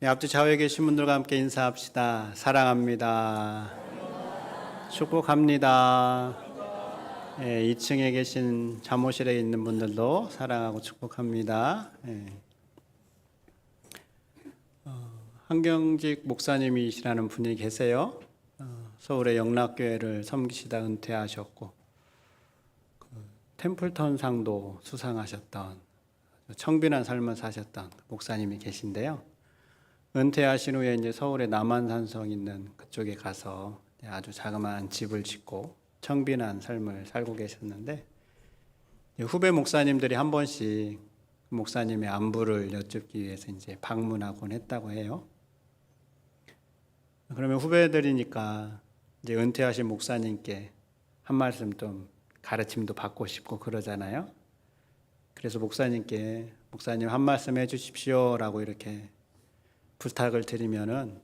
네, 앞뒤 좌우에 계신 분들과 함께 인사합시다. 사랑합니다. 축복합니다. 네, 2층에 계신 잠옷실에 있는 분들도 사랑하고 축복합니다. 네. 한경직 목사님이시라는 분이 계세요. 서울의 영락교회를 섬기시다 은퇴하셨고 템플턴 상도 수상하셨던 청빈한 삶을 사셨던 목사님이 계신데요. 은퇴하신 후에 이제 서울의 남한산성 있는 그쪽에 가서 아주 자그마한 집을 짓고 청빈한 삶을 살고 계셨는데, 후배 목사님들이 한 번씩 목사님의 안부를 여쭙기 위해서 이제 방문하곤 했다고 해요. 그러면 후배들이니까 이제 은퇴하신 목사님께 한 말씀 좀 가르침도 받고 싶고 그러잖아요. 그래서 목사님께 목사님 한 말씀 해주십시오라고 이렇게 부탁을 드리면은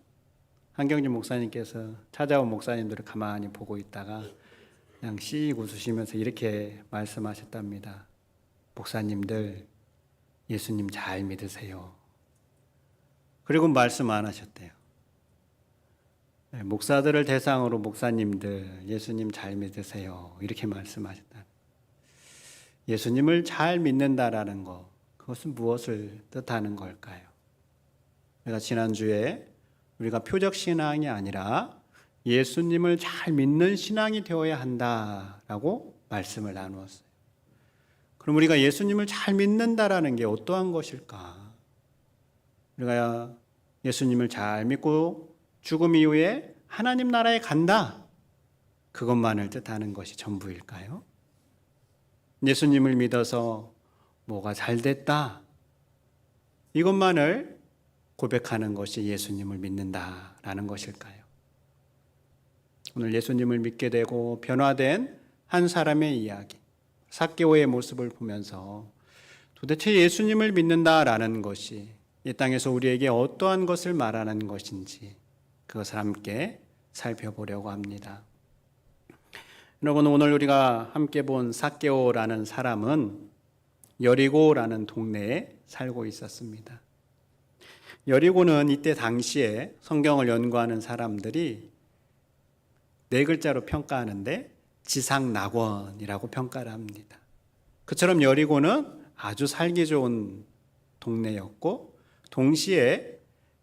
한경진 목사님께서 찾아온 목사님들을 가만히 보고 있다가 그냥 씩 웃으시면서 이렇게 말씀하셨답니다. 목사님들 예수님 잘 믿으세요. 그리고 말씀 안 하셨대요. 목사들을 대상으로 목사님들 예수님 잘 믿으세요. 이렇게 말씀하셨다. 예수님을 잘 믿는다라는 것, 그것은 무엇을 뜻하는 걸까요? 제가 지난주에 우리가 표적 신앙이 아니라 예수님을 잘 믿는 신앙이 되어야 한다라고 말씀을 나누었어요. 그럼 우리가 예수님을 잘 믿는다라는 게 어떠한 것일까? 우리가 예수님을 잘 믿고 죽음 이후에 하나님 나라에 간다, 그것만을 뜻하는 것이 전부일까요? 예수님을 믿어서 뭐가 잘 됐다, 이것만을 고백하는 것이 예수님을 믿는다라는 것일까요? 오늘 예수님을 믿게 되고 변화된 한 사람의 이야기, 삭개오의 모습을 보면서 도대체 예수님을 믿는다라는 것이 이 땅에서 우리에게 어떠한 것을 말하는 것인지 그것을 함께 살펴보려고 합니다. 여러분, 오늘 우리가 함께 본 삭개오라는 사람은 여리고라는 동네에 살고 있었습니다. 여리고는 이때 당시에 성경을 연구하는 사람들이 네 글자로 평가하는데 지상낙원이라고 평가를 합니다. 그처럼 여리고는 아주 살기 좋은 동네였고 동시에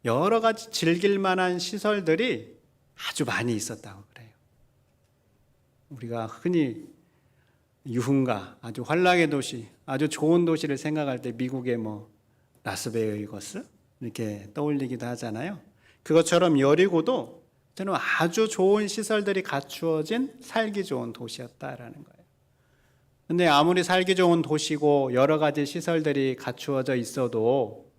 여러 가지 즐길 만한 시설들이 아주 많이 있었다고 그래요. 우리가 흔히 유흥가, 아주 환락의 도시, 아주 좋은 도시를 생각할 때 미국의 라스베이거스 이렇게 떠올리기도 하잖아요. 그것처럼 여리고도 저는 아주 좋은 시설들이 갖추어진 살기 좋은 도시였다라는 거예요. 근데 아무리 살기 좋은 도시고 여러 가지 시설들이 갖추어져 있어도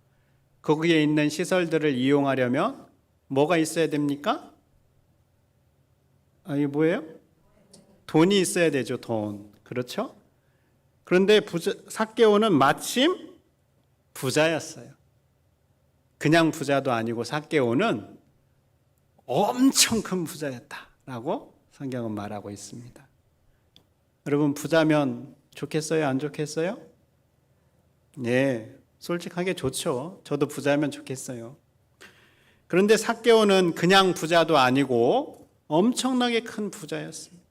거기에 있는 시설들을 이용하려면 뭐가 있어야 됩니까? 이게 뭐예요? 돈이 있어야 되죠, 돈. 그렇죠? 그런데 삭개오는 마침 부자였어요. 그냥 부자도 아니고 삭개오는 엄청 큰 부자였다라고 성경은 말하고 있습니다. 여러분, 부자면 좋겠어요? 안 좋겠어요? 네, 솔직하게 좋죠. 저도 부자면 좋겠어요. 그런데 삭개오는 그냥 부자도 아니고 엄청나게 큰 부자였습니다.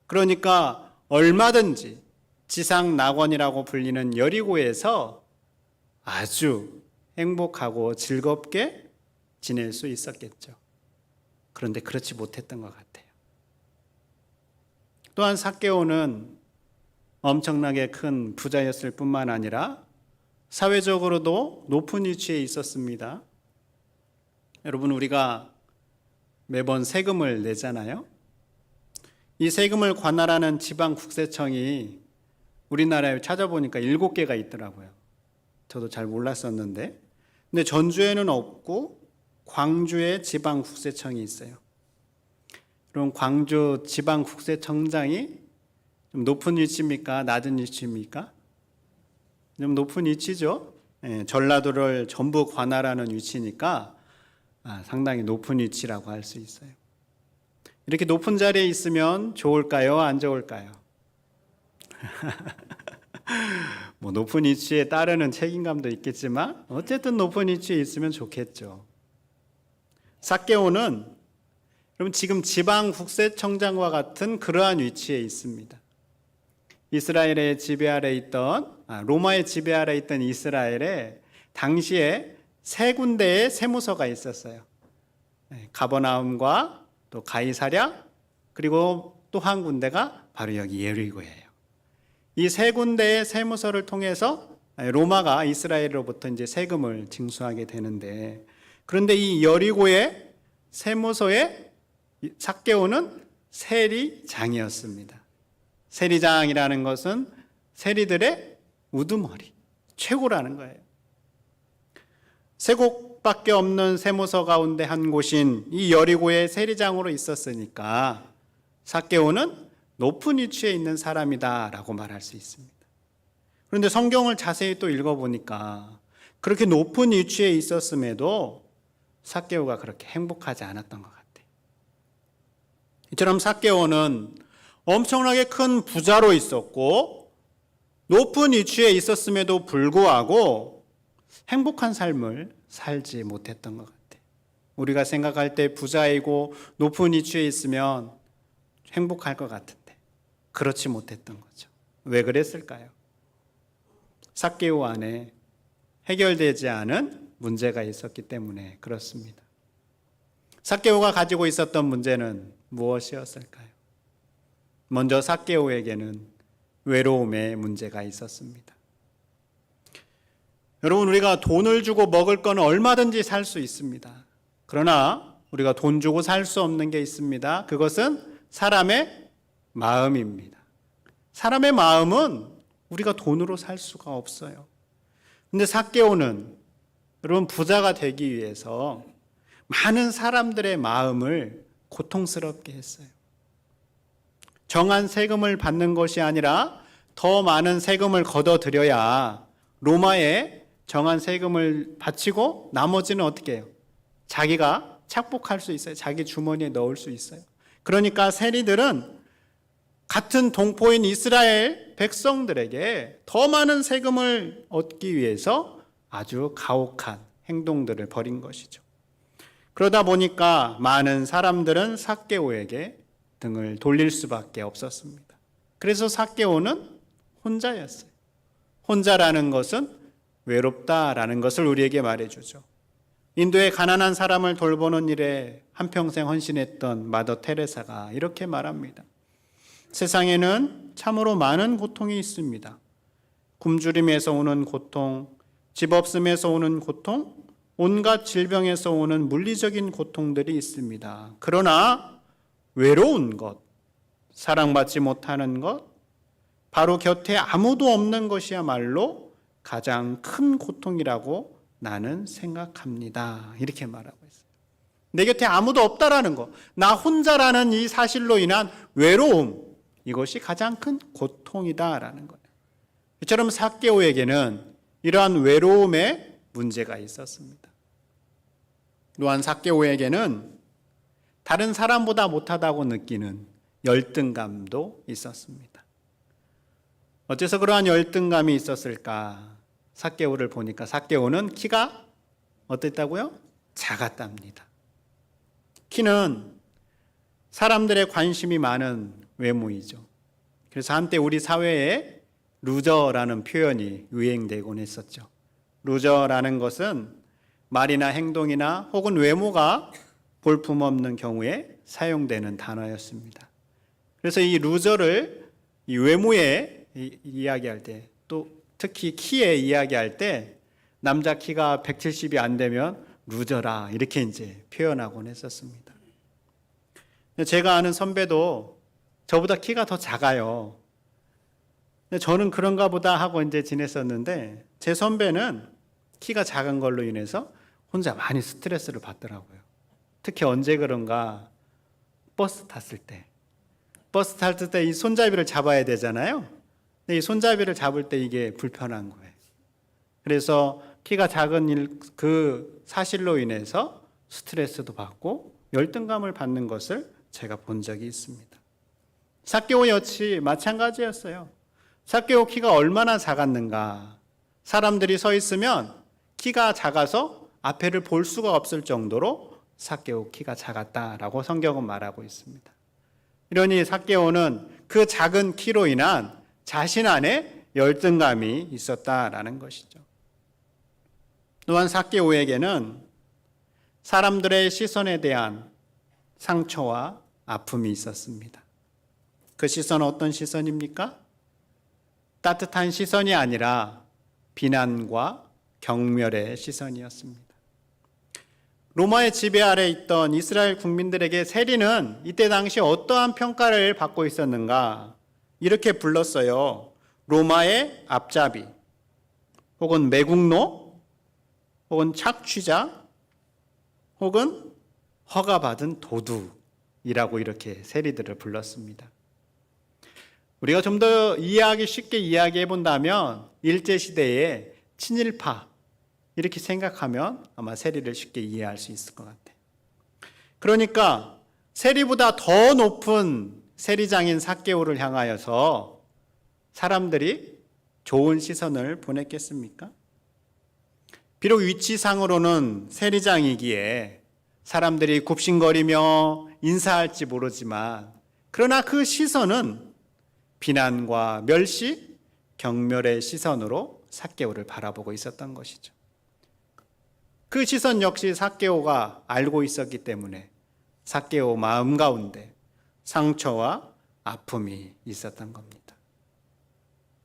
그러니까 얼마든지 지상낙원이라고 불리는 여리고에서 아주 행복하고 즐겁게 지낼 수 있었겠죠. 그런데 그렇지 못했던 것 같아요. 또한 삭개오는 엄청나게 큰 부자였을 뿐만 아니라 사회적으로도 높은 위치에 있었습니다. 여러분, 우리가 매번 세금을 내잖아요. 이 세금을 관할하는 지방국세청이 우리나라에 찾아보니까 7개가 있더라고요. 저도 잘 몰랐었는데, 근데 전주에는 없고 광주에 지방국세청이 있어요. 그럼 광주 지방국세청장이 좀 높은 위치입니까? 낮은 위치입니까? 좀 높은 위치죠. 전라도를 전부 관할하는 위치니까 상당히 높은 위치라고 할 수 있어요. 이렇게 높은 자리에 있으면 좋을까요? 안 좋을까요? 뭐 높은 위치에 따르는 책임감도 있겠지만 어쨌든 높은 위치에 있으면 좋겠죠. 삭개오는 여러분 지금 지방 국세청장과 같은 그러한 위치에 있습니다. 이스라엘의 지배 아래 있던 로마의 지배 아래 있던 이스라엘에 당시에 세 군데의 세무서가 있었어요. 가버나움과 또 가이사랴, 그리고 또 한 군데가 바로 여기 예리고예요. 이 세 군데의 세무서를 통해서 로마가 이스라엘로부터 이제 세금을 징수하게 되는데, 그런데 이 여리고의 세무서의 삭개오는 세리장이었습니다. 세리장이라는 것은 세리들의 우두머리, 최고라는 거예요. 세 곳밖에 없는 세무서 가운데 한 곳인 이 여리고의 세리장으로 있었으니까 삭개오는 높은 위치에 있는 사람이다라고 말할 수 있습니다. 그런데 성경을 자세히 또 읽어보니까 그렇게 높은 위치에 있었음에도 삭개오가 그렇게 행복하지 않았던 것 같아요. 이처럼 삭개오는 엄청나게 큰 부자로 있었고 높은 위치에 있었음에도 불구하고 행복한 삶을 살지 못했던 것 같아요. 우리가 생각할 때 부자이고 높은 위치에 있으면 행복할 것 같은데 그렇지 못했던 거죠. 왜 그랬을까요? 삭개오 안에 해결되지 않은 문제가 있었기 때문에 그렇습니다. 삭개오가 가지고 있었던 문제는 무엇이었을까요? 먼저 삭개오에게는 외로움의 문제가 있었습니다. 여러분, 우리가 돈을 주고 먹을 건 얼마든지 살 수 있습니다. 그러나 우리가 돈 주고 살 수 없는 게 있습니다. 그것은 사람의 마음입니다. 사람의 마음은 우리가 돈으로 살 수가 없어요. 근데 삭개오는 여러분 부자가 되기 위해서 많은 사람들의 마음을 고통스럽게 했어요. 정한 세금을 받는 것이 아니라 더 많은 세금을 걷어들여야 로마에 정한 세금을 바치고 나머지는 어떻게 해요? 자기가 착복할 수 있어요. 자기 주머니에 넣을 수 있어요. 그러니까 세리들은 같은 동포인 이스라엘 백성들에게 더 많은 세금을 얻기 위해서 아주 가혹한 행동들을 벌인 것이죠. 그러다 보니까 많은 사람들은 삭개오에게 등을 돌릴 수밖에 없었습니다. 그래서 삭개오는 혼자였어요. 혼자라는 것은 외롭다라는 것을 우리에게 말해주죠. 인도의 가난한 사람을 돌보는 일에 한평생 헌신했던 마더 테레사가 이렇게 말합니다. 세상에는 참으로 많은 고통이 있습니다. 굶주림에서 오는 고통, 집 없음에서 오는 고통, 온갖 질병에서 오는 물리적인 고통들이 있습니다. 그러나 외로운 것, 사랑받지 못하는 것, 바로 곁에 아무도 없는 것이야말로 가장 큰 고통이라고 나는 생각합니다. 이렇게 말하고 있어요. 내 곁에 아무도 없다라는 것, 나 혼자라는 이 사실로 인한 외로움, 이것이 가장 큰 고통이다라는 거예요. 이처럼 삭개오에게는 이러한 외로움의 문제가 있었습니다. 또한 삭개오에게는 다른 사람보다 못하다고 느끼는 열등감도 있었습니다. 어째서 그러한 열등감이 있었을까? 삭개오를 보니까 삭개오는 키가 어땠다고요? 작았답니다. 키는 사람들의 관심이 많은 외모이죠. 그래서 한때 우리 사회에 루저라는 표현이 유행되곤 했었죠. 루저라는 것은 말이나 행동이나 혹은 외모가 볼품없는 경우에 사용되는 단어였습니다. 그래서 이 루저를 이 외모에 이야기할 때, 또 특히 키에 이야기할 때 남자 키가 170이 안 되면 루저라 이렇게 이제 표현하곤 했었습니다. 제가 아는 선배도 저보다 키가 더 작아요. 저는 그런가 보다 하고 이제 지냈었는데 제 선배는 키가 작은 걸로 인해서 혼자 많이 스트레스를 받더라고요. 특히 언제 그런가 버스 탔을 때 이 손잡이를 잡아야 되잖아요. 근데 이 손잡이를 잡을 때 이게 불편한 거예요. 그래서 키가 작은 그 사실로 인해서 스트레스도 받고 열등감을 받는 것을 제가 본 적이 있습니다. 삭개오 역시 마찬가지였어요. 삭개오 키가 얼마나 작았는가. 사람들이 서 있으면 키가 작아서 앞에를 볼 수가 없을 정도로 삭개오 키가 작았다라고 성경은 말하고 있습니다. 이러니 삭개오는 그 작은 키로 인한 자신 안에 열등감이 있었다라는 것이죠. 또한 삭개오에게는 사람들의 시선에 대한 상처와 아픔이 있었습니다. 그 시선은 어떤 시선입니까? 따뜻한 시선이 아니라 비난과 경멸의 시선이었습니다. 로마의 지배 아래 있던 이스라엘 국민들에게 세리는 이때 당시 어떠한 평가를 받고 있었는가? 이렇게 불렀어요. 로마의 앞잡이, 혹은 매국노, 혹은 착취자, 혹은 허가받은 도둑이라고 이렇게 세리들을 불렀습니다. 우리가 좀 더 이해하기 쉽게 이야기해 본다면 일제시대의 친일파 이렇게 생각하면 아마 세리를 쉽게 이해할 수 있을 것 같아요. 그러니까 세리보다 더 높은 세리장인 삭개오를 향하여서 사람들이 좋은 시선을 보냈겠습니까? 비록 위치상으로는 세리장이기에 사람들이 굽신거리며 인사할지 모르지만 그러나 그 시선은 비난과 멸시, 경멸의 시선으로 삭개오를 바라보고 있었던 것이죠. 그 시선 역시 삭개오가 알고 있었기 때문에 삭개오 마음 가운데 상처와 아픔이 있었던 겁니다.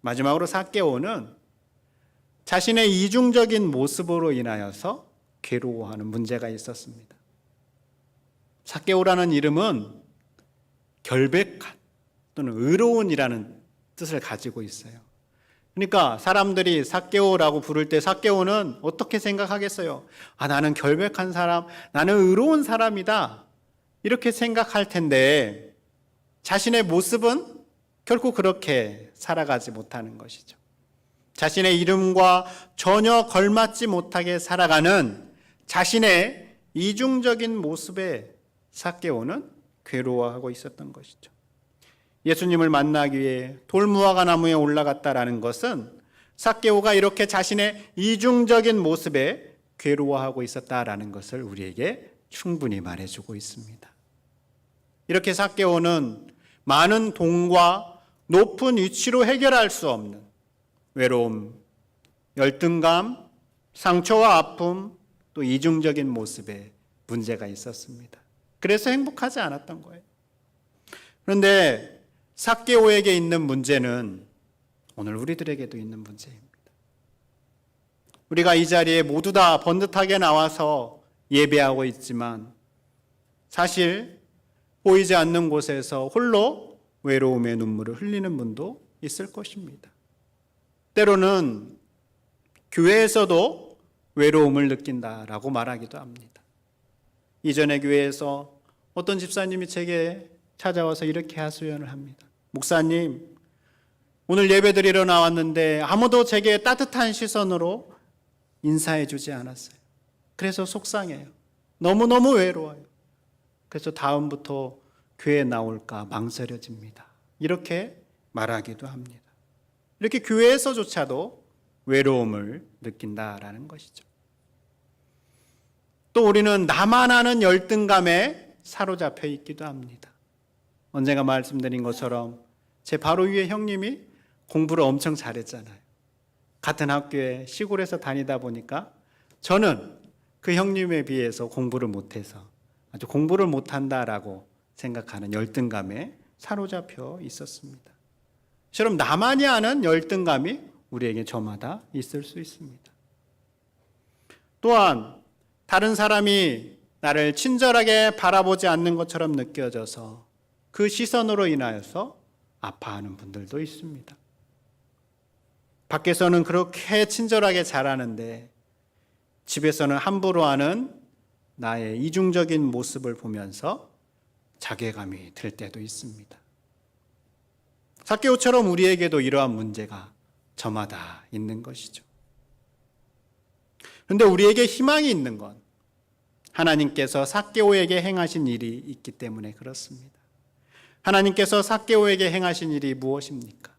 마지막으로 삭개오는 자신의 이중적인 모습으로 인하여서 괴로워하는 문제가 있었습니다. 삭개오라는 이름은 결백한 또는 의로운이라는 뜻을 가지고 있어요. 그러니까 사람들이 삭개오라고 부를 때 삭개오는 어떻게 생각하겠어요? 나는 결백한 사람, 나는 의로운 사람이다. 이렇게 생각할 텐데 자신의 모습은 결코 그렇게 살아가지 못하는 것이죠. 자신의 이름과 전혀 걸맞지 못하게 살아가는 자신의 이중적인 모습에 삭개오는 괴로워하고 있었던 것이죠. 예수님을 만나기 위해 돌무화과 나무에 올라갔다라는 것은 삭개오가 이렇게 자신의 이중적인 모습에 괴로워하고 있었다라는 것을 우리에게 충분히 말해주고 있습니다. 이렇게 삭개오는 많은 돈과 높은 위치로 해결할 수 없는 외로움, 열등감, 상처와 아픔, 또 이중적인 모습에 문제가 있었습니다. 그래서 행복하지 않았던 거예요. 그런데 삭개오에게 있는 문제는 오늘 우리들에게도 있는 문제입니다. 우리가 이 자리에 모두 다 번듯하게 나와서 예배하고 있지만 사실 보이지 않는 곳에서 홀로 외로움의 눈물을 흘리는 분도 있을 것입니다. 때로는 교회에서도 외로움을 느낀다라고 말하기도 합니다. 이전에 교회에서 어떤 집사님이 제게 찾아와서 이렇게 하소연을 합니다. 목사님, 오늘 예배드리러 나왔는데 아무도 제게 따뜻한 시선으로 인사해 주지 않았어요. 그래서 속상해요. 너무너무 외로워요. 그래서 다음부터 교회에 나올까 망설여집니다. 이렇게 말하기도 합니다. 이렇게 교회에서조차도 외로움을 느낀다라는 것이죠. 또 우리는 나만 아는 열등감에 사로잡혀 있기도 합니다. 언젠가 말씀드린 것처럼 제 바로 위에 형님이 공부를 엄청 잘했잖아요. 같은 학교에 시골에서 다니다 보니까 저는 그 형님에 비해서 공부를 못해서 아주 공부를 못한다라고 생각하는 열등감에 사로잡혀 있었습니다. 처럼 나만이 아는 열등감이 우리에게 저마다 있을 수 있습니다. 또한 다른 사람이 나를 친절하게 바라보지 않는 것처럼 느껴져서 그 시선으로 인하여서 아파하는 분들도 있습니다. 밖에서는 그렇게 친절하게 잘하는데 집에서는 함부로 하는 나의 이중적인 모습을 보면서 자괴감이 들 때도 있습니다. 삭개오처럼 우리에게도 이러한 문제가 저마다 있는 것이죠. 그런데 우리에게 희망이 있는 건 하나님께서 삭개오에게 행하신 일이 있기 때문에 그렇습니다. 하나님께서 삭개오에게 행하신 일이 무엇입니까?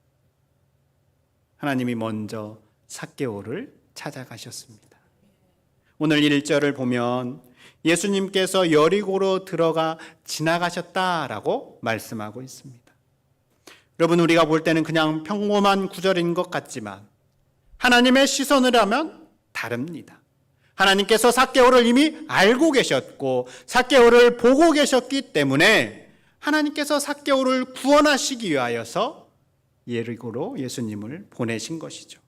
하나님이 먼저 삭개오를 찾아가셨습니다. 오늘 1절을 보면 예수님께서 여리고로 들어가 지나가셨다라고 말씀하고 있습니다. 여러분, 우리가 볼 때는 그냥 평범한 구절인 것 같지만 하나님의 시선을 하면 다릅니다. 하나님께서 삭개오를 이미 알고 계셨고 삭개오를 보고 계셨기 때문에 하나님께서 삭개오를 구원하시기 위하여서 여리고로 예수님을 보내신 것이죠.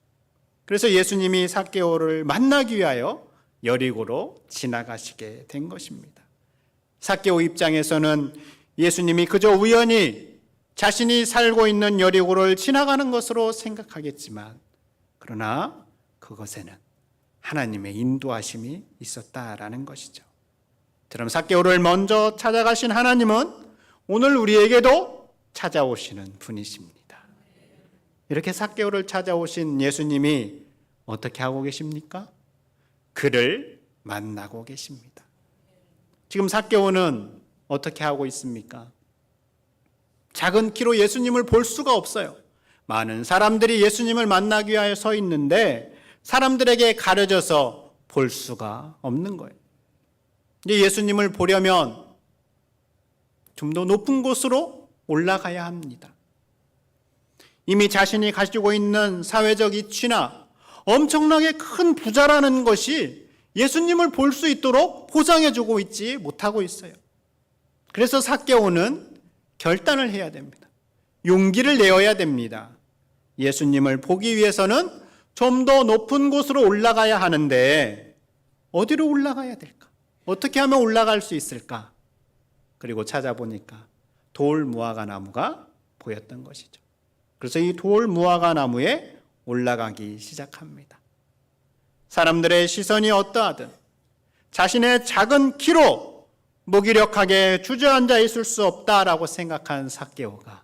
그래서 예수님이 삭개오를 만나기 위하여 여리고로 지나가시게 된 것입니다. 삭개오 입장에서는 예수님이 그저 우연히 자신이 살고 있는 여리고를 지나가는 것으로 생각하겠지만, 그러나 그것에는 하나님의 인도하심이 있었다라는 것이죠. 그럼 삭개오를 먼저 찾아가신 하나님은 오늘 우리에게도 찾아오시는 분이십니다. 이렇게 삭개오를 찾아오신 예수님이 어떻게 하고 계십니까? 그를 만나고 계십니다. 지금 삭개오는 어떻게 하고 있습니까? 작은 키로 예수님을 볼 수가 없어요. 많은 사람들이 예수님을 만나기 위하여 서 있는데 사람들에게 가려져서 볼 수가 없는 거예요. 이제 예수님을 보려면 좀 더 높은 곳으로 올라가야 합니다. 이미 자신이 가지고 있는 사회적 이치나 엄청나게 큰 부자라는 것이 예수님을 볼 수 있도록 보장해주고 있지 못하고 있어요. 그래서 삭개오는 결단을 해야 됩니다. 용기를 내어야 됩니다. 예수님을 보기 위해서는 좀 더 높은 곳으로 올라가야 하는데 어디로 올라가야 될까? 어떻게 하면 올라갈 수 있을까? 그리고 찾아보니까 돌 무화과 나무가 보였던 것이죠. 그래서 이 돌 무화과 나무에 올라가기 시작합니다. 사람들의 시선이 어떠하든 자신의 작은 키로 무기력하게 주저앉아 있을 수 없다라고 생각한 삭개오가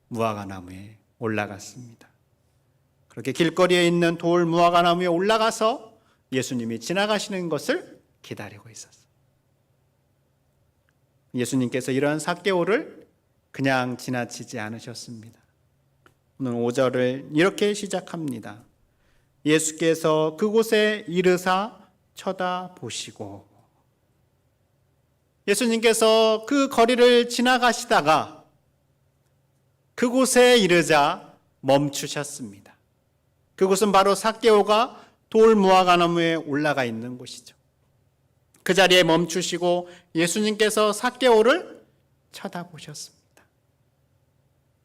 무화과 나무에 올라갔습니다. 그렇게 길거리에 있는 돌 무화과 나무에 올라가서 예수님이 지나가시는 것을 기다리고 있었어요. 예수님께서 이러한 삭개오를 그냥 지나치지 않으셨습니다. 오늘 5절을 이렇게 시작합니다. 예수께서 그곳에 이르사 쳐다보시고. 예수님께서 그 거리를 지나가시다가 그곳에 이르자 멈추셨습니다. 그곳은 바로 삭개오가 돌 무화과 나무에 올라가 있는 곳이죠. 그 자리에 멈추시고 예수님께서 삭개오를 쳐다보셨습니다.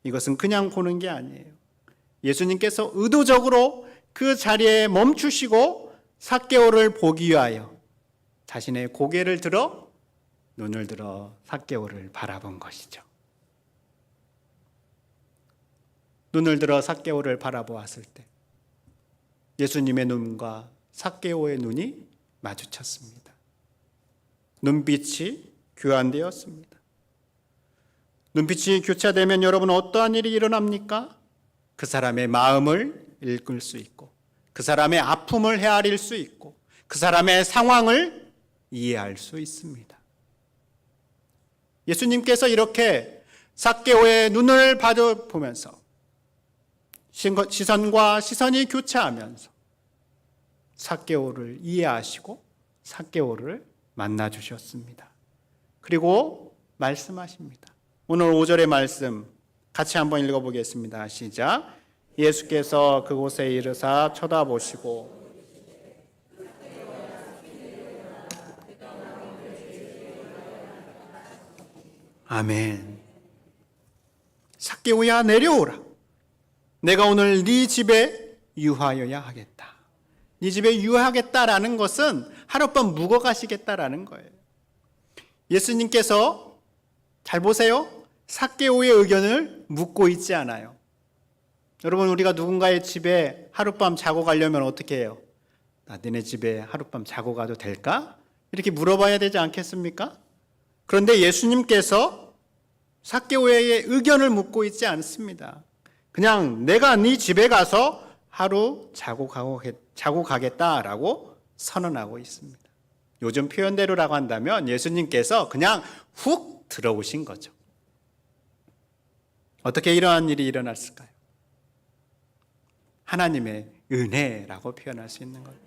이것은 그냥 보는 게 아니에요. 예수님께서 의도적으로 그 자리에 멈추시고 삭개오를 보기 위하여 자신의 고개를 들어 눈을 들어 삭개오를 바라본 것이죠. 눈을 들어 삭개오를 바라보았을 때 예수님의 눈과 삭개오의 눈이 마주쳤습니다. 눈빛이 교환되었습니다. 눈빛이 교차되면 여러분 어떠한 일이 일어납니까? 그 사람의 마음을 읽을 수 있고 그 사람의 아픔을 헤아릴 수 있고 그 사람의 상황을 이해할 수 있습니다. 예수님께서 이렇게 삭개오의 눈을 보면서 시선과 시선이 교차하면서 삭개오를 이해하시고 삭개오를 만나주셨습니다. 그리고 말씀하십니다. 오늘 5절의 말씀 같이 한번 읽어보겠습니다. 시작. 예수께서 그곳에 이르사 쳐다보시고 아멘. 삭개오야 내려오라. 내가 오늘 네 집에 유하여야 하겠다. 네 집에 유하겠다라는 것은 하룻밤 묵어 가시겠다라는 거예요. 예수님께서 잘 보세요. 삭개오의 의견을 묻고 있지 않아요. 여러분, 우리가 누군가의 집에 하룻밤 자고 가려면 어떻게 해요? 나 너네 집에 하룻밤 자고 가도 될까? 이렇게 물어봐야 되지 않겠습니까? 그런데 예수님께서 삭개오의 의견을 묻고 있지 않습니다. 그냥 내가 네 집에 가서 하루 자고 가겠다라고 선언하고 있습니다. 요즘 표현대로라고 한다면 예수님께서 그냥 훅 들어오신 거죠. 어떻게 이러한 일이 일어났을까요? 하나님의 은혜라고 표현할 수 있는 겁니다.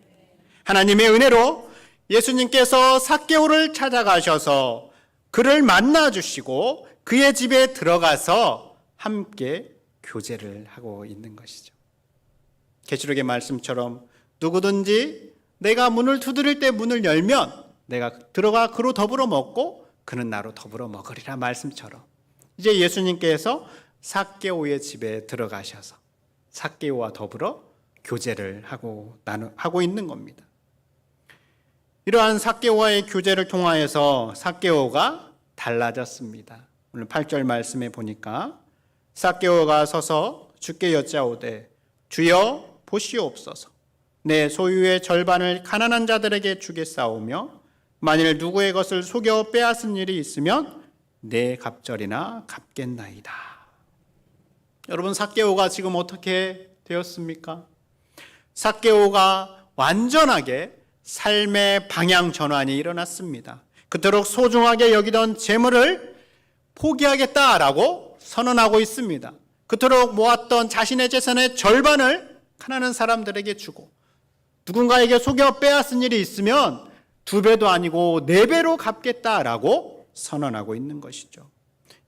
하나님의 은혜로 예수님께서 삭개오를 찾아가셔서 그를 만나주시고 그의 집에 들어가서 함께 교제를 하고 있는 것이죠. 계시록의 말씀처럼 누구든지 내가 문을 두드릴 때 문을 열면 내가 들어가 그로 더불어 먹고 그는 나로 더불어 먹으리라 말씀처럼 이제 예수님께서 삭개오의 집에 들어가셔서 삭개오와 더불어 교제를 하고 있는 겁니다. 이러한 삭개오와의 교제를 통하여서 삭개오가 달라졌습니다. 오늘 8절 말씀에 보니까 삭개오가 서서 주께 여짜오되 주여 보시옵소서 내 소유의 절반을 가난한 자들에게 주겠사오며 만일 누구의 것을 속여 빼앗은 일이 있으면 내 갑절이나 갚겠나이다. 여러분 삭개오가 지금 어떻게 되었습니까? 삭개오가 완전하게 삶의 방향 전환이 일어났습니다. 그토록 소중하게 여기던 재물을 포기하겠다라고 선언하고 있습니다. 그토록 모았던 자신의 재산의 절반을 가난한 사람들에게 주고 누군가에게 속여 빼앗은 일이 있으면 2배도 아니고 4배로 갚겠다라고 선언하고 있는 것이죠.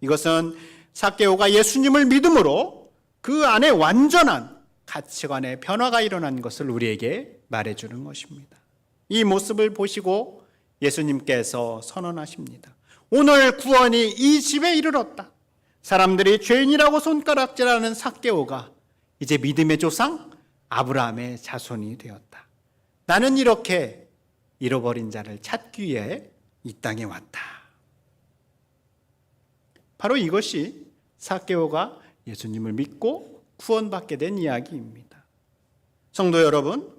이것은 삭개오가 예수님을 믿음으로 그 안에 완전한 가치관의 변화가 일어난 것을 우리에게 말해주는 것입니다. 이 모습을 보시고 예수님께서 선언하십니다. 오늘 구원이 이 집에 이르렀다. 사람들이 죄인이라고 손가락질하는 삭개오가 이제 믿음의 조상 아브라함의 자손이 되었다. 나는 이렇게 잃어버린 자를 찾기 위해 이 땅에 왔다. 바로 이것이 삭개오가 예수님을 믿고 구원받게 된 이야기입니다. 성도 여러분,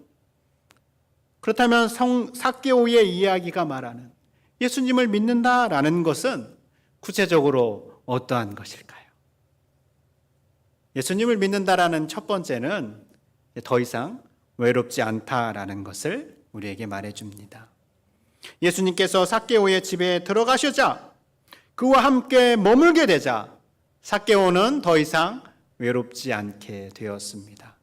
그렇다면 삭개오의 이야기가 말하는 예수님을 믿는다라는 것은 구체적으로 어떠한 것일까요? 예수님을 믿는다라는 첫 번째는 더 이상 외롭지 않다라는 것을 우리에게 말해줍니다. 예수님께서 삭개오의 집에 들어가시자 그와 함께 머물게 되자 삭개오는 더 이상 외롭지 않게 되었습니다.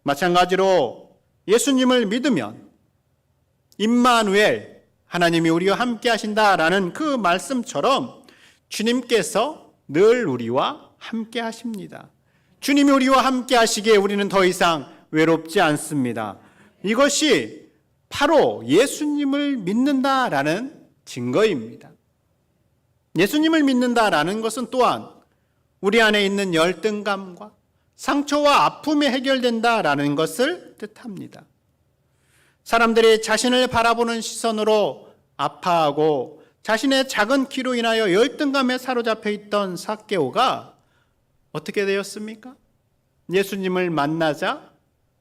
마찬가지로 예수님을 믿으면 임마누엘 하나님이 우리와 함께 하신다라는 그 말씀처럼 주님께서 늘 우리와 함께 하십니다. 주님이 우리와 함께 하시기에 우리는 더 이상 외롭지 않습니다. 이것이 바로 예수님을 믿는다라는 증거입니다. 예수님을 믿는다라는 것은 또한 우리 안에 있는 열등감과 상처와 아픔이 해결된다라는 것을 뜻합니다. 사람들이 자신을 바라보는 시선으로 아파하고 자신의 작은 키로 인하여 열등감에 사로잡혀 있던 삭개오가 어떻게 되었습니까? 예수님을 만나자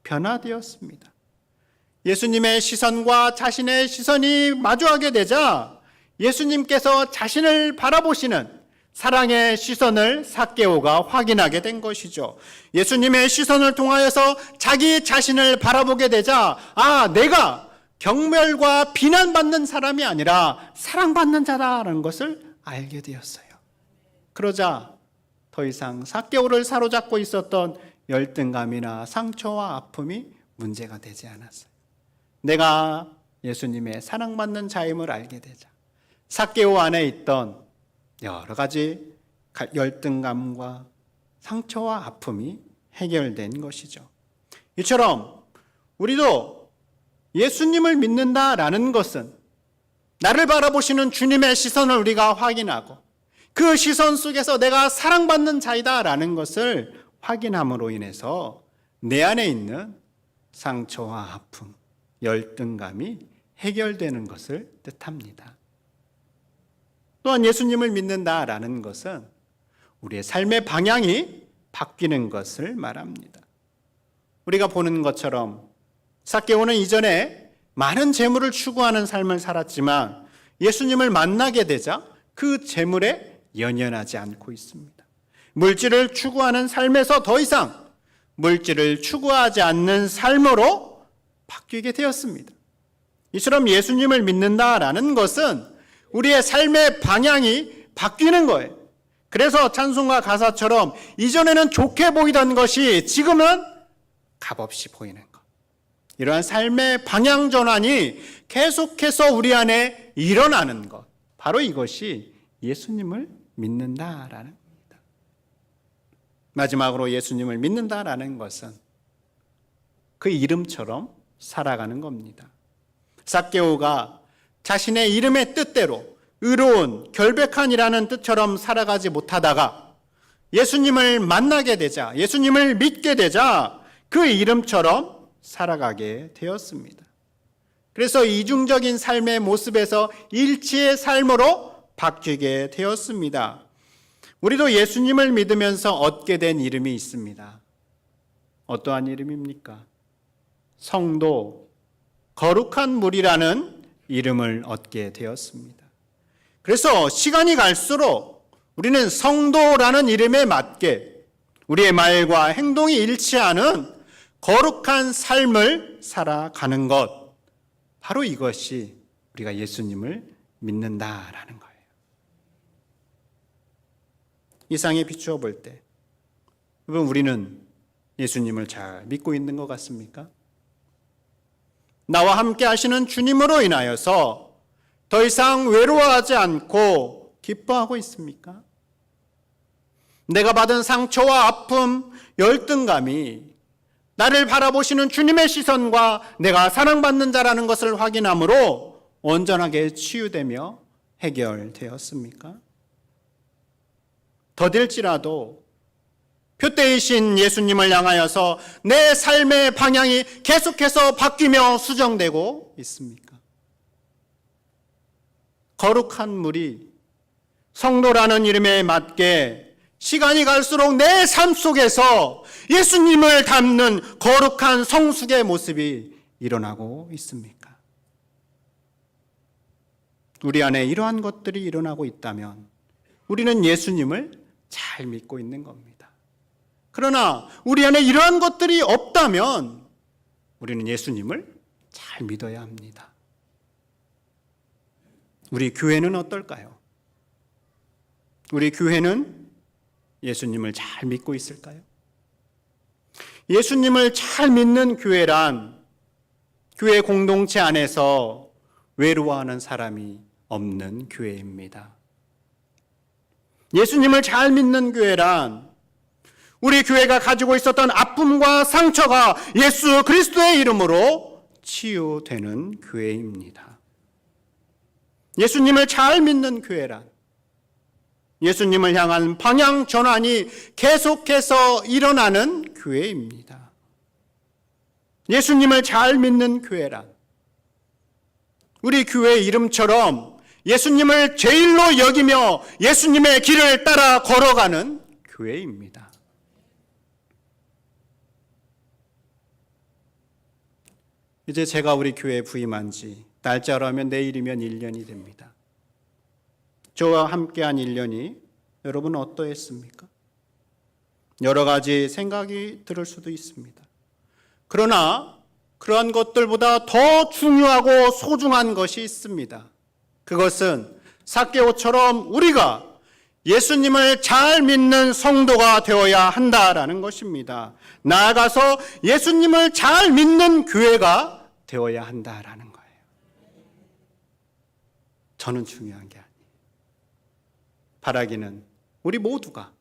변화되었습니다. 예수님의 시선과 자신의 시선이 마주하게 되자 예수님께서 자신을 바라보시는 사랑의 시선을 삭개오가 확인하게 된 것이죠. 예수님의 시선을 통하여서 자기 자신을 바라보게 되자 내가 경멸과 비난받는 사람이 아니라 사랑받는 자다라는 것을 알게 되었어요. 그러자 더 이상 삭개오를 사로잡고 있었던 열등감이나 상처와 아픔이 문제가 되지 않았어요. 내가 예수님의 사랑받는 자임을 알게 되자 삭개오 안에 있던 여러 가지 열등감과 상처와 아픔이 해결된 것이죠. 이처럼 우리도 예수님을 믿는다라는 것은 나를 바라보시는 주님의 시선을 우리가 확인하고 그 시선 속에서 내가 사랑받는 자이다라는 것을 확인함으로 인해서 내 안에 있는 상처와 아픔, 열등감이 해결되는 것을 뜻합니다. 또한 예수님을 믿는다라는 것은 우리의 삶의 방향이 바뀌는 것을 말합니다. 우리가 보는 것처럼 삭개오는 이전에 많은 재물을 추구하는 삶을 살았지만 예수님을 만나게 되자 그 재물에 연연하지 않고 있습니다. 물질을 추구하는 삶에서 더 이상 물질을 추구하지 않는 삶으로 바뀌게 되었습니다. 이처럼 예수님을 믿는다라는 것은 우리의 삶의 방향이 바뀌는 거예요. 그래서 찬송가 가사처럼 이전에는 좋게 보이던 것이 지금은 값없이 보이는 것. 이러한 삶의 방향 전환이 계속해서 우리 안에 일어나는 것. 바로 이것이 예수님을 믿는다라는 겁니다. 마지막으로 예수님을 믿는다라는 것은 그 이름처럼 살아가는 겁니다. 삭개오가 자신의 이름의 뜻대로 의로운 결백한이라는 뜻처럼 살아가지 못하다가 예수님을 만나게 되자, 예수님을 믿게 되자 그 이름처럼 살아가게 되었습니다. 그래서 이중적인 삶의 모습에서 일치의 삶으로 바뀌게 되었습니다. 우리도 예수님을 믿으면서 얻게 된 이름이 있습니다. 어떠한 이름입니까? 성도, 거룩한 물이라는 이름을 얻게 되었습니다. 그래서 시간이 갈수록 우리는 성도라는 이름에 맞게 우리의 말과 행동이 일치하는 거룩한 삶을 살아가는 것, 바로 이것이 우리가 예수님을 믿는다라는 거예요. 이 상에 비추어 볼 때 여러분, 우리는 예수님을 잘 믿고 있는 것 같습니까? 나와 함께 하시는 주님으로 인하여서 더 이상 외로워하지 않고 기뻐하고 있습니까? 내가 받은 상처와 아픔, 열등감이 나를 바라보시는 주님의 시선과 내가 사랑받는 자라는 것을 확인함으로 온전하게 치유되며 해결되었습니까? 더딜지라도 표대이신 예수님을 향하여서 내 삶의 방향이 계속해서 바뀌며 수정되고 있습니까? 거룩한 물이 성도라는 이름에 맞게 시간이 갈수록 내 삶 속에서 예수님을 닮는 거룩한 성숙의 모습이 일어나고 있습니까? 우리 안에 이러한 것들이 일어나고 있다면 우리는 예수님을 잘 믿고 있는 겁니다. 그러나 우리 안에 이러한 것들이 없다면 우리는 예수님을 잘 믿어야 합니다. 우리 교회는 어떨까요? 우리 교회는 예수님을 잘 믿고 있을까요? 예수님을 잘 믿는 교회란 교회 공동체 안에서 외로워하는 사람이 없는 교회입니다. 예수님을 잘 믿는 교회란 우리 교회가 가지고 있었던 아픔과 상처가 예수 그리스도의 이름으로 치유되는 교회입니다. 예수님을 잘 믿는 교회란 예수님을 향한 방향 전환이 계속해서 일어나는 교회입니다. 예수님을 잘 믿는 교회란 우리 교회 이름처럼 예수님을 제일로 여기며 예수님의 길을 따라 걸어가는 교회입니다. 이제 제가 우리 교회에 부임한 지 날짜로 하면 내일이면 1년이 됩니다. 저와 함께한 1년이 여러분 어떠했습니까? 여러 가지 생각이 들을 수도 있습니다. 그러나 그러한 것들보다 더 중요하고 소중한 것이 있습니다. 그것은 삭개오처럼 우리가 예수님을 잘 믿는 성도가 되어야 한다라는 것입니다. 나아가서 예수님을 잘 믿는 교회가 되어야 한다라는 거예요. 저는 중요한 게 아니에요. 바라기는 우리 모두가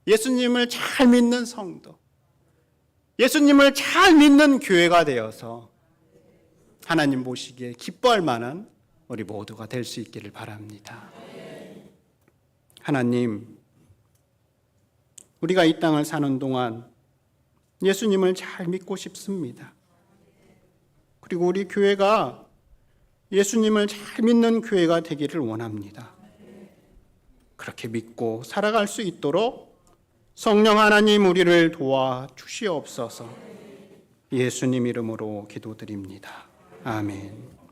예수님을 잘 믿는 성도, 예수님을 잘 믿는 교회가 되어서 하나님 보시기에 기뻐할 만한 우리 모두가 될 수 있기를 바랍니다. 하나님, 우리가 이 땅을 사는 동안 예수님을 잘 믿고 싶습니다. 그리고 우리 교회가 예수님을 잘 믿는 교회가 되기를 원합니다. 그렇게 믿고 살아갈 수 있도록 성령 하나님 우리를 도와 주시옵소서. 예수님 이름으로 기도드립니다. 아멘.